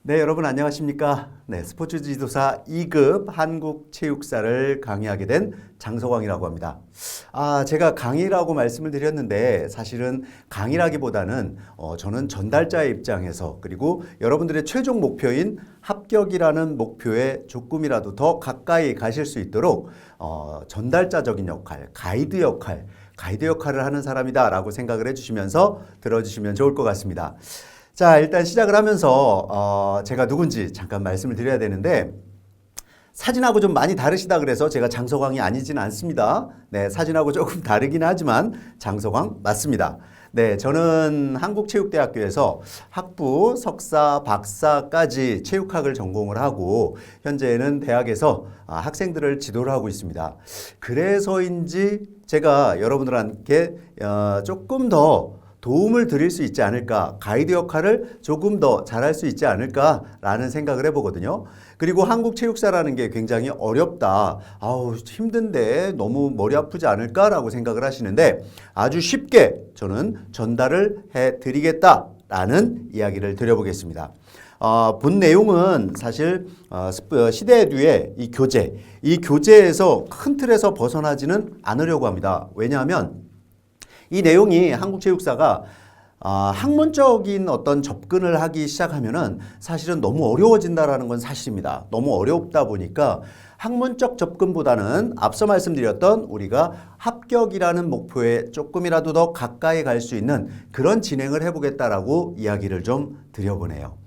네, 여러분 안녕하십니까? 네, 스포츠 지도사 2급 한국 체육사를 강의하게 된 장서광이라고 합니다. 제가 강의라고 말씀을 드렸는데 사실은 강의라기보다는 저는 전달자의 입장에서 그리고 여러분들의 최종 목표인 합격이라는 목표에 조금이라도 더 가까이 가실 수 있도록 전달자적인 역할, 가이드 역할을 하는 사람이다라고 생각을 해주시면서 들어주시면 좋을 것 같습니다. 자, 일단 시작을 하면서 제가 누군지 잠깐 말씀을 드려야 되는데 사진하고 좀 많이 다르시다 그래서 제가 장서광이 아니지는 않습니다. 네, 사진하고 조금 다르긴 하지만 장서광 맞습니다. 네, 저는 한국체육대학교에서 학부, 석사, 박사까지 체육학을 전공을 하고 현재는 대학에서 학생들을 지도를 하고 있습니다. 그래서인지 제가 여러분들한테 조금 더 도움을 드릴 수 있지 않을까, 가이드 역할을 조금 더 잘할 수 있지 않을까라는 생각을 해보거든요. 그리고 한국 체육사라는 게 굉장히 어렵다, 힘든데 너무 머리 아프지 않을까라고 생각을 하시는데 아주 쉽게 저는 전달을 해드리겠다라는 이야기를 드려보겠습니다. 본 내용은 사실 시대에듀의 이 교재에서 큰 틀에서 벗어나지는 않으려고 합니다. 왜냐하면 이 내용이 한국체육사가 학문적인 어떤 접근을 하기 시작하면은 사실은 너무 어려워진다라는 건 사실입니다. 너무 어렵다 보니까 학문적 접근보다는 앞서 말씀드렸던 우리가 합격이라는 목표에 조금이라도 더 가까이 갈 수 있는 그런 진행을 해보겠다라고 이야기를 좀 드려보네요.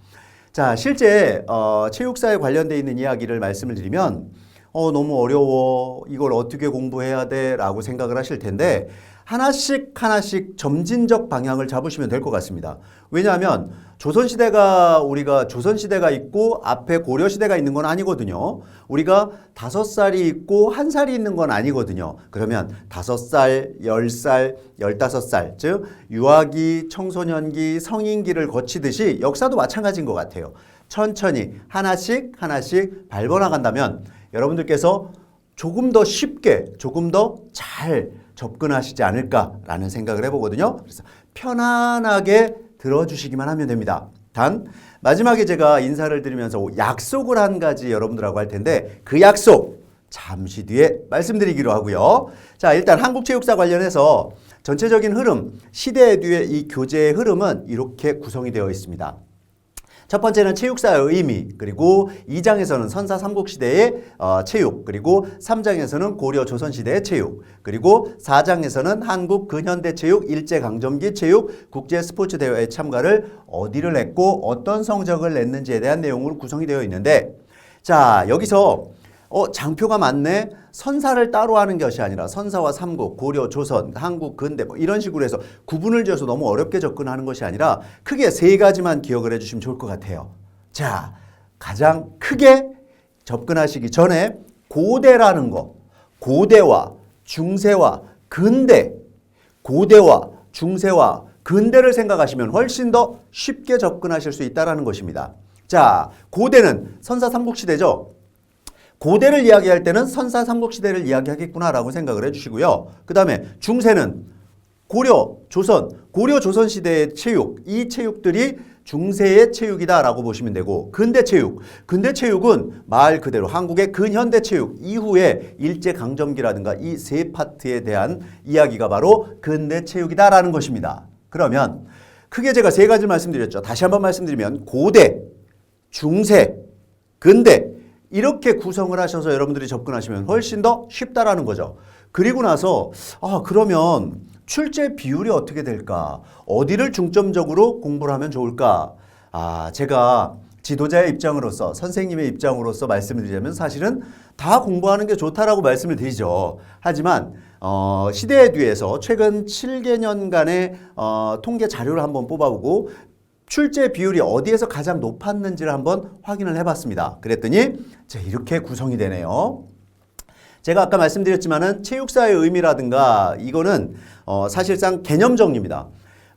자, 실제 체육사에 관련되어 있는 이야기를 말씀을 드리면 너무 어려워, 이걸 어떻게 공부해야 돼? 라고 생각을 하실 텐데 하나씩 점진적 방향을 잡으시면 될 것 같습니다. 왜냐하면 우리가 조선시대가 있고 앞에 고려시대가 있는 건 아니거든요. 우리가 5살이 있고 1살이 있는 건 아니거든요. 그러면 5살, 10살, 15살, 즉 유아기, 청소년기, 성인기를 거치듯이 역사도 마찬가지인 것 같아요. 천천히 하나씩 밟아나간다면 여러분들께서 조금 더 쉽게, 조금 더 잘 접근하시지 않을까라는 생각을 해보거든요. 그래서 편안하게 들어주시기만 하면 됩니다. 단 마지막에 제가 인사를 드리면서 약속을 한 가지 여러분들하고 할 텐데 그 약속 잠시 뒤에 말씀드리기로 하고요. 자, 일단 한국체육사 관련해서 전체적인 흐름, 시대에듀의 이 교재의 흐름은 이렇게 구성이 되어 있습니다. 첫 번째는 체육사의 의미, 그리고 2장에서는 선사 삼국시대의 체육, 그리고 3장에서는 고려 조선시대의 체육, 그리고 4장에서는 한국 근현대 체육, 일제강점기 체육, 국제스포츠대회에 참가를 어디를 했고 어떤 성적을 냈는지에 대한 내용으로 구성이 되어 있는데, 자, 여기서 장표가 맞네. 선사를 따로 하는 것이 아니라 선사와 삼국, 고려, 조선, 한국, 근대 이런 식으로 해서 구분을 지어서 너무 어렵게 접근하는 것이 아니라 크게 3가지만 기억을 해주시면 좋을 것 같아요. 자, 가장 크게 접근하시기 전에 고대라는 거, 고대와 중세와 근대, 고대와 중세와 근대를 생각하시면 훨씬 더 쉽게 접근하실 수 있다는 것입니다. 자, 고대는 선사 삼국시대죠. 고대를 이야기할 때는 선사 삼국시대를 이야기하겠구나라고 생각을 해주시고요. 그 다음에 중세는 고려, 조선 시대의 체육, 이 체육들이 중세의 체육이다라고 보시면 되고, 근대 체육은 말 그대로 한국의 근현대 체육 이후에 일제강점기라든가 이 3파트에 대한 이야기가 바로 근대 체육이다라는 것입니다. 그러면 크게 제가 3가지를 말씀드렸죠. 다시 한번 말씀드리면 고대, 중세, 근대 이렇게 구성을 하셔서 여러분들이 접근하시면 훨씬 더 쉽다라는 거죠. 그리고 나서 그러면 출제 비율이 어떻게 될까? 어디를 중점적으로 공부를 하면 좋을까? 제가 지도자의 입장으로서, 선생님의 입장으로서 말씀을 드리자면 사실은 다 공부하는 게 좋다라고 말씀을 드리죠. 하지만 시대에듀에서 최근 7개년간의 통계 자료를 한번 뽑아보고 출제 비율이 어디에서 가장 높았는지를 한번 확인을 해봤습니다. 그랬더니 이렇게 구성이 되네요. 제가 아까 말씀드렸지만은 체육사의 의미라든가 이거는 사실상 개념 정리입니다.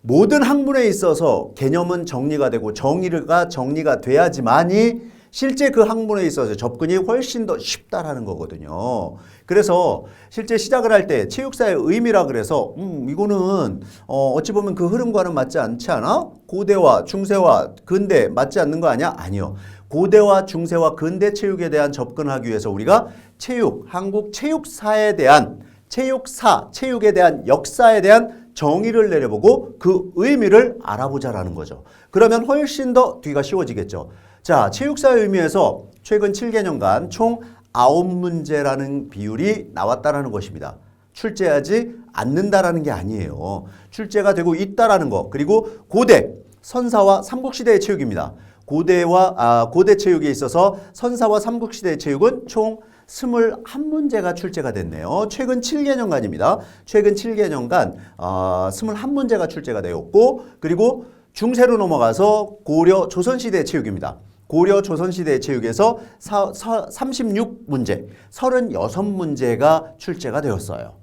모든 학문에 있어서 개념은 정리가 되고 정의가 돼야지만이 실제 그 학문에 있어서 접근이 훨씬 더 쉽다라는 거거든요. 그래서 실제 시작을 할 때 체육사의 의미라 그래서 이거는 어찌 보면 그 흐름과는 맞지 않지 않아? 고대와 중세와 근대 맞지 않는 거 아니야? 아니요. 고대와 중세와 근대 체육에 대한 접근하기 위해서 우리가 체육, 한국 체육사에 대한 체육사, 체육에 대한 역사에 대한 정의를 내려보고 그 의미를 알아보자라는 거죠. 그러면 훨씬 더 뒤가 쉬워지겠죠. 자, 체육사의 의미에서 최근 7개년간 총 9문제라는 비율이 나왔다라는 것입니다. 출제하지 않는다라는 게 아니에요. 출제가 되고 있다라는 거. 그리고 고대, 선사와 삼국시대의 체육입니다. 고대 체육에 있어서 선사와 삼국시대의 체육은 총 21문제가 출제가 됐네요. 최근 7개년간입니다. 최근 7개년간 21문제가 출제가 되었고, 그리고 중세로 넘어가서 고려 조선시대 체육입니다. 고려 조선시대 체육에서 36문제, 36문제가 출제가 되었어요.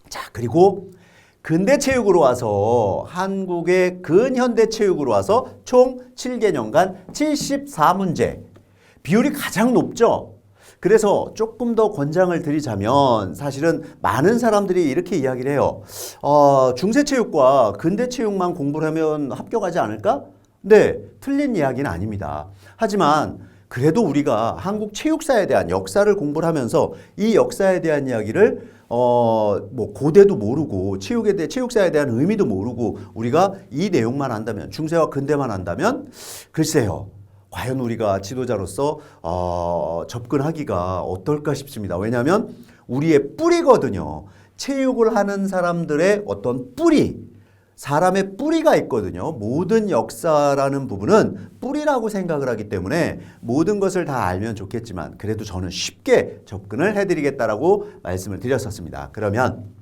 자, 그리고 근대 체육으로 와서 한국의 근현대 체육으로 와서 총 7개년간 74문제. 비율이 가장 높죠? 그래서 조금 더 권장을 드리자면 사실은 많은 사람들이 이렇게 이야기를 해요. 중세체육과 근대체육만 공부를 하면 합격하지 않을까? 네, 틀린 이야기는 아닙니다. 하지만 그래도 우리가 한국 체육사에 대한 역사를 공부를 하면서 이 역사에 대한 이야기를 뭐 고대도 모르고 체육사에 대한 의미도 모르고 우리가 이 내용만 안다면 중세와 근대만 안다면 글쎄요. 과연 우리가 지도자로서 접근하기가 어떨까 싶습니다. 왜냐하면 우리의 뿌리거든요. 체육을 하는 사람들의 어떤 뿌리, 사람의 뿌리가 있거든요. 모든 역사라는 부분은 뿌리라고 생각을 하기 때문에 모든 것을 다 알면 좋겠지만 그래도 저는 쉽게 접근을 해드리겠다라고 말씀을 드렸었습니다. 그러면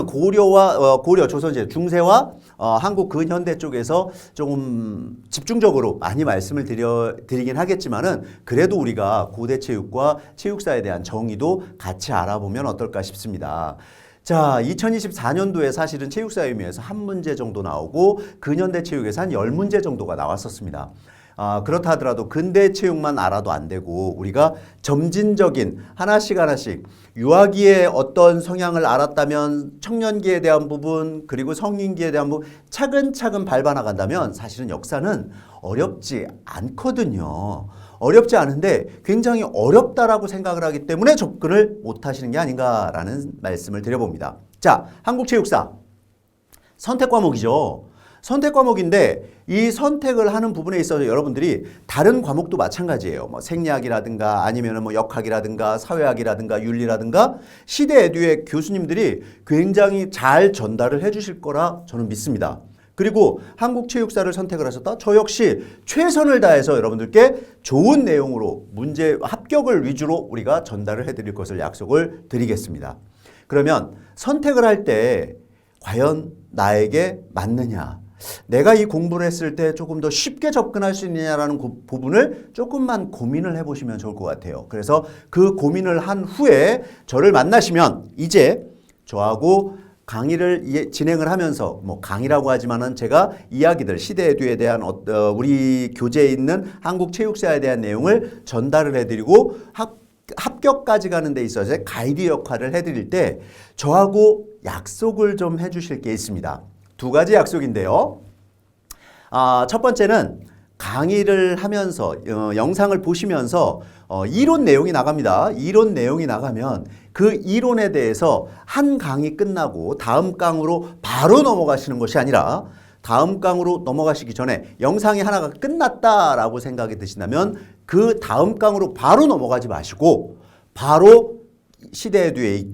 고려, 조선시대, 중세와 한국 근현대 쪽에서 조금 집중적으로 많이 말씀을 드리긴 하겠지만은 그래도 우리가 고대 체육과 체육사에 대한 정의도 같이 알아보면 어떨까 싶습니다. 자, 2024년도에 사실은 체육사의 의미에서 한 문제 정도 나오고 근현대 체육에서 한 10문제 정도가 나왔었습니다. 그렇다 하더라도 근대 체육만 알아도 안 되고 우리가 점진적인 하나씩 유아기의 어떤 성향을 알았다면 청년기에 대한 부분 그리고 성인기에 대한 부분 차근차근 밟아나간다면 사실은 역사는 어렵지 않거든요. 어렵지 않은데 굉장히 어렵다라고 생각을 하기 때문에 접근을 못 하시는 게 아닌가라는 말씀을 드려봅니다. 자, 한국체육사 선택 과목이죠. 선택 과목인데 이 선택을 하는 부분에 있어서 여러분들이 다른 과목도 마찬가지예요. 뭐 생리학이라든가 아니면 뭐 역학이라든가 사회학이라든가 윤리라든가 시대 에듀의 교수님들이 굉장히 잘 전달을 해 주실 거라 저는 믿습니다. 그리고 한국체육사를 선택을 하셨다? 저 역시 최선을 다해서 여러분들께 좋은 내용으로 문제 합격을 위주로 우리가 전달을 해드릴 것을 약속을 드리겠습니다. 그러면 선택을 할 때 과연 나에게 맞느냐? 내가 이 공부를 했을 때 조금 더 쉽게 접근할 수 있느냐라는 부분을 조금만 고민을 해보시면 좋을 것 같아요. 그래서 그 고민을 한 후에 저를 만나시면 이제 저하고 강의를 진행을 하면서 뭐 강의라고 하지만은 제가 이야기들 시대 에듀에 대한 우리 교재에 있는 한국 체육사에 대한 내용을 전달을 해드리고 합격까지 가는 데 있어서 가이드 역할을 해드릴 때 저하고 약속을 좀 해주실 게 있습니다. 두 가지 약속인데요. 첫 번째는 강의를 하면서 영상을 보시면서 이론 내용이 나갑니다. 이론 내용이 나가면 그 이론에 대해서 한 강의 끝나고 다음 강으로 바로 넘어가시는 것이 아니라 다음 강으로 넘어가시기 전에 영상이 하나가 끝났다라고 생각이 드신다면 그 다음 강으로 바로 넘어가지 마시고 바로 시대에듀의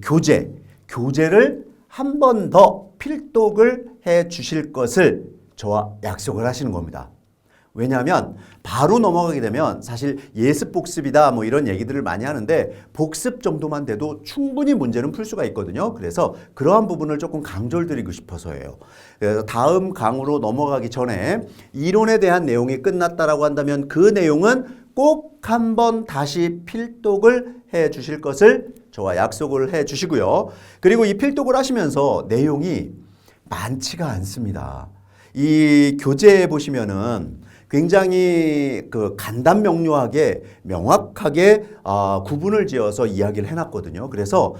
교재를 한 번 더 필독을 해 주실 것을 저와 약속을 하시는 겁니다. 왜냐하면 바로 넘어가게 되면 사실 예습 복습이다 뭐 이런 얘기들을 많이 하는데 복습 정도만 돼도 충분히 문제는 풀 수가 있거든요. 그래서 그러한 부분을 조금 강조를 드리고 싶어서예요. 그래서 다음 강으로 넘어가기 전에 이론에 대한 내용이 끝났다라고 한다면 그 내용은 꼭 한번 다시 필독을 해 주실 것을 저와 약속을 해 주시고요. 그리고 이 필독을 하시면서 내용이 많지가 않습니다. 이 교재에 보시면은 굉장히 그 간단명료하게 명확하게 구분을 지어서 이야기를 해놨거든요. 그래서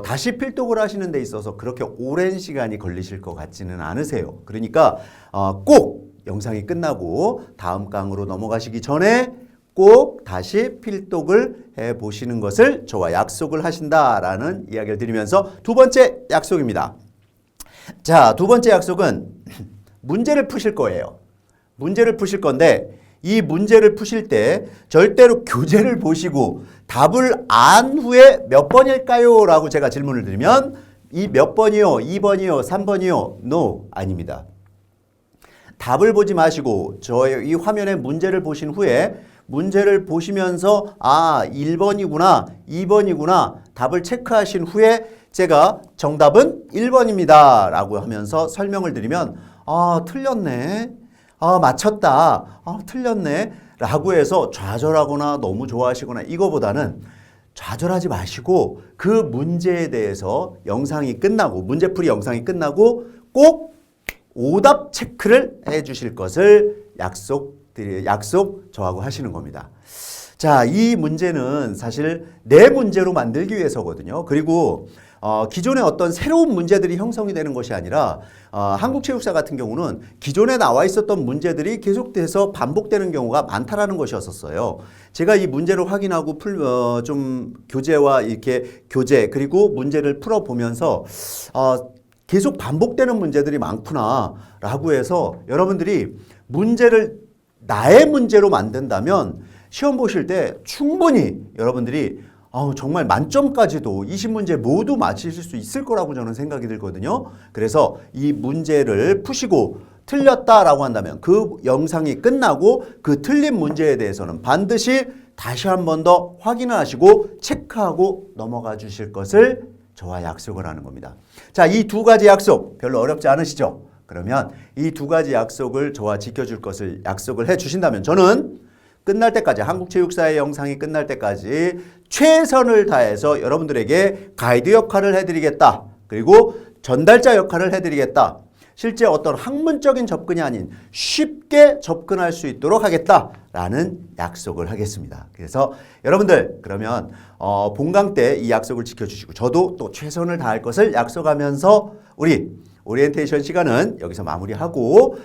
다시 필독을 하시는 데 있어서 그렇게 오랜 시간이 걸리실 것 같지는 않으세요. 그러니까 꼭 영상이 끝나고 다음 강으로 넘어가시기 전에 꼭 다시 필독을 해보시는 것을 저와 약속을 하신다라는 이야기를 드리면서 두 번째 약속입니다. 자, 두 번째 약속은 문제를 푸실 거예요. 문제를 푸실 건데 이 문제를 푸실 때 절대로 교재를 보시고 답을 안 후에 몇 번일까요? 라고 제가 질문을 드리면 이 몇 번이요? 2번이요? 3번이요? No, 아닙니다. 답을 보지 마시고 저의 이 화면에 문제를 보신 후에 문제를 보시면서 1번이구나, 2번이구나 답을 체크하신 후에 제가 정답은 1번입니다 라고 하면서 설명을 드리면 틀렸네, 맞췄다, 틀렸네 라고 해서 좌절하거나 너무 좋아하시거나 이거보다는 좌절하지 마시고 그 문제에 대해서 영상이 끝나고 문제풀이 영상이 끝나고 꼭 오답 체크를 해 주실 것을 약속 저하고 하시는 겁니다. 자, 이 문제는 사실 내 문제로 만들기 위해서거든요. 그리고 기존에 어떤 새로운 문제들이 형성이 되는 것이 아니라 한국체육사 같은 경우는 기존에 나와 있었던 문제들이 계속돼서 반복되는 경우가 많다라는 것이었었어요. 제가 이 문제를 확인하고 좀 교재와 이렇게 교재 그리고 문제를 풀어보면서 계속 반복되는 문제들이 많구나 라고 해서 여러분들이 문제를 나의 문제로 만든다면 시험 보실 때 충분히 여러분들이 정말 만점까지도 20문제 모두 맞히실 수 있을 거라고 저는 생각이 들거든요. 그래서 이 문제를 푸시고 틀렸다라고 한다면 그 영상이 끝나고 그 틀린 문제에 대해서는 반드시 다시 한 번 더 확인을 하시고 체크하고 넘어가 주실 것을 저와 약속을 하는 겁니다. 자, 이 두 가지 약속 별로 어렵지 않으시죠? 그러면 이 두 가지 약속을 저와 지켜줄 것을 약속을 해 주신다면 저는 끝날 때까지 한국체육사의 영상이 끝날 때까지 최선을 다해서 여러분들에게 가이드 역할을 해드리겠다. 그리고 전달자 역할을 해드리겠다. 실제 어떤 학문적인 접근이 아닌 쉽게 접근할 수 있도록 하겠다라는 약속을 하겠습니다. 그래서 여러분들 그러면 본강 때 이 약속을 지켜주시고 저도 또 최선을 다할 것을 약속하면서 우리 오리엔테이션 시간은 여기서 마무리하고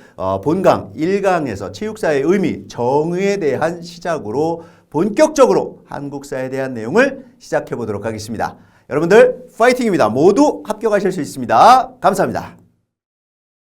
본강 1강에서 체육사의 의미, 정의에 대한 시작으로 본격적으로 한국사에 대한 내용을 시작해 보도록 하겠습니다. 여러분들 파이팅입니다. 모두 합격하실 수 있습니다. 감사합니다.